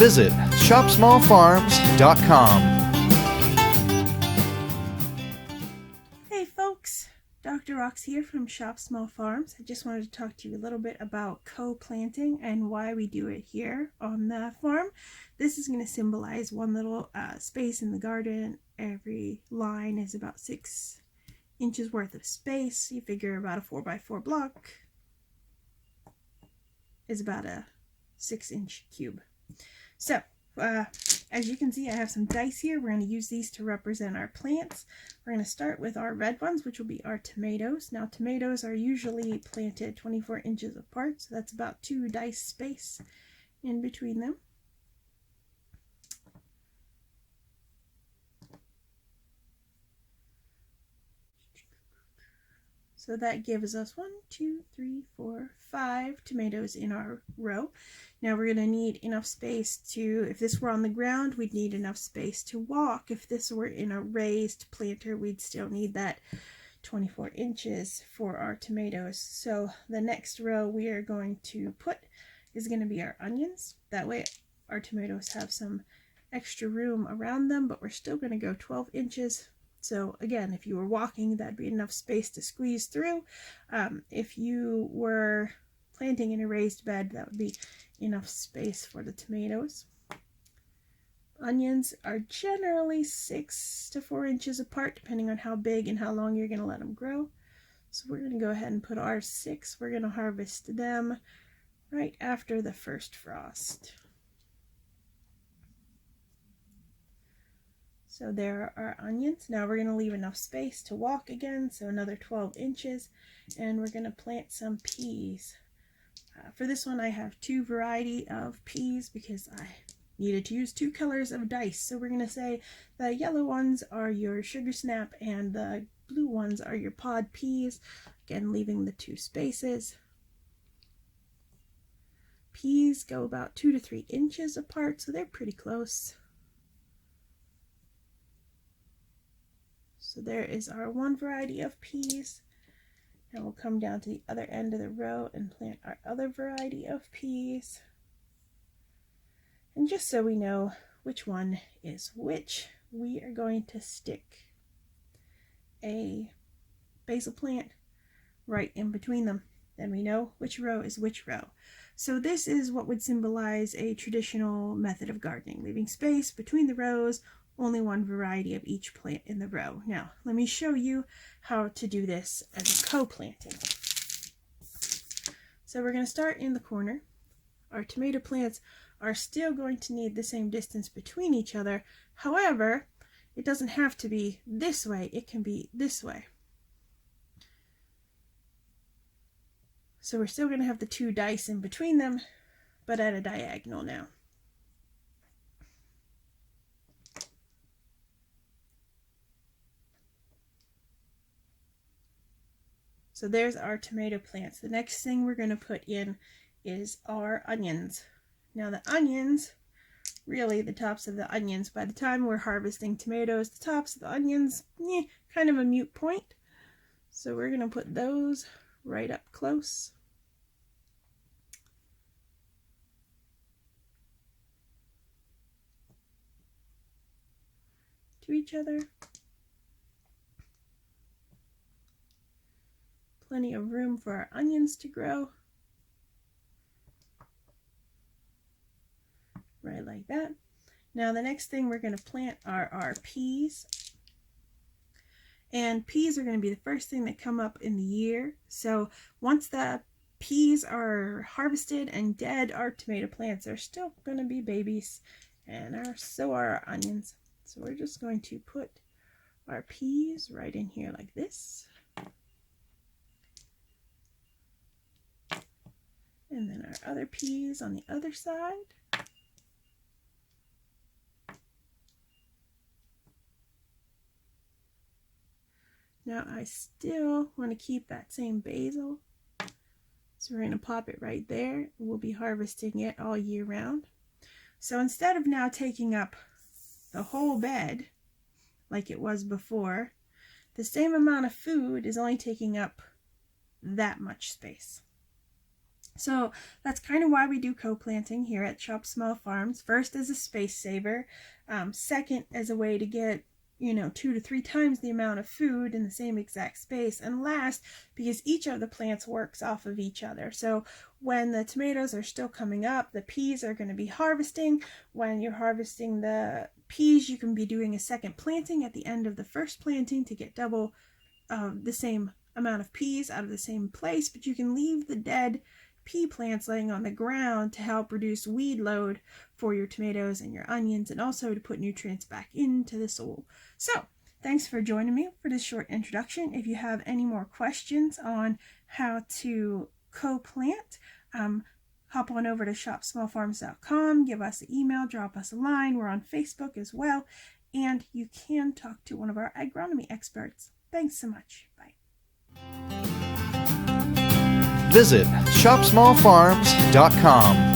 visit shopsmallfarms.com. Hey folks, Dr. Rox here from Shop Small Farms. I just wanted to talk to you a little bit about co-planting and why we do it here on the farm. This is going to symbolize one little space in the garden. Every line is about 6 inches worth of space. You figure about a 4x4 block is about a 6-inch cube. So, as you can see, I have some dice here. We're going to use these to represent our plants. We're going to start with our red ones, which will be our tomatoes. Now, tomatoes are usually planted 24 inches apart, so that's about 2 dice space in between them. So that gives us 1, 2, 3, 4, 5 tomatoes in our row. Now we're going to need enough space to, if this were on the ground, we'd need enough space to walk. If this were in a raised planter, we'd still need that 24 inches for our tomatoes. So the next row we are going to put is going to be our onions. That way our tomatoes have some extra room around them, but we're still going to go 12 inches. So again, if you were walking, that'd be enough space to squeeze through. If you were planting in a raised bed, that would be enough space for the tomatoes. Onions are generally 6 to 4 inches apart, depending on how big and how long you're going to let them grow. So we're going to go ahead and put our 6. We're going to harvest them right after the first frost. So there are our onions. Now we're going to leave enough space to walk again, so another 12 inches, and we're going to plant some peas. For this one I have 2 variety of peas because I needed to use 2 colors of dice. So we're going to say the yellow ones are your sugar snap and the blue ones are your pod peas. Again, leaving the 2 spaces. Peas go about 2 to 3 inches apart, so they're pretty close. So there is our one variety of peas. Now we'll come down to the other end of the row and plant our other variety of peas. And just so we know which one is which, we are going to stick a basil plant right in between them. Then we know which row is which row. So this is what would symbolize a traditional method of gardening, leaving space between the rows, only one variety of each plant in the row. Now, let me show you how to do this as a co-planting. So we're going to start in the corner. Our tomato plants are still going to need the same distance between each other. However, it doesn't have to be this way. It can be this way. So we're still going to have the 2 dice in between them, but at a diagonal now. So there's our tomato plants. The next thing we're going to put in is our onions. Now the onions, really the tops of the onions, by the time we're harvesting tomatoes, the tops of the onions, kind of a moot point. So we're going to put those right up close. To each other. Plenty of room for our onions to grow. Right like that. Now the next thing we're going to plant are our peas. And peas are going to be the first thing that come up in the year. So once the peas are harvested and dead, our tomato plants are still going to be babies, and so are our onions. So we're just going to put our peas right in here like this. And then our other peas on the other side. Now I still want to keep that same basil. So we're going to pop it right there. We'll be harvesting it all year round. So instead of now taking up the whole bed like it was before, the same amount of food is only taking up that much space. So that's kind of why we do co-planting here at Shop Small Farms. First, as a space saver. Second, as a way to get 2 to 3 times the amount of food in the same exact space. And last, because each of the plants works off of each other. So when the tomatoes are still coming up, the peas are going to be harvesting. When you're harvesting the peas, you can be doing a second planting at the end of the first planting to get double the same amount of peas out of the same place, but you can leave the dead pea plants laying on the ground to help reduce weed load for your tomatoes and your onions, and also to put nutrients back into the soil. So thanks for joining me for this short introduction. If you have any more questions on how to co-plant, hop on over to shopsmallfarms.com, give us an email, drop us a line. We're on Facebook as well, and you can talk to one of our agronomy experts. Thanks so much. Bye. Visit shopsmallfarms.com.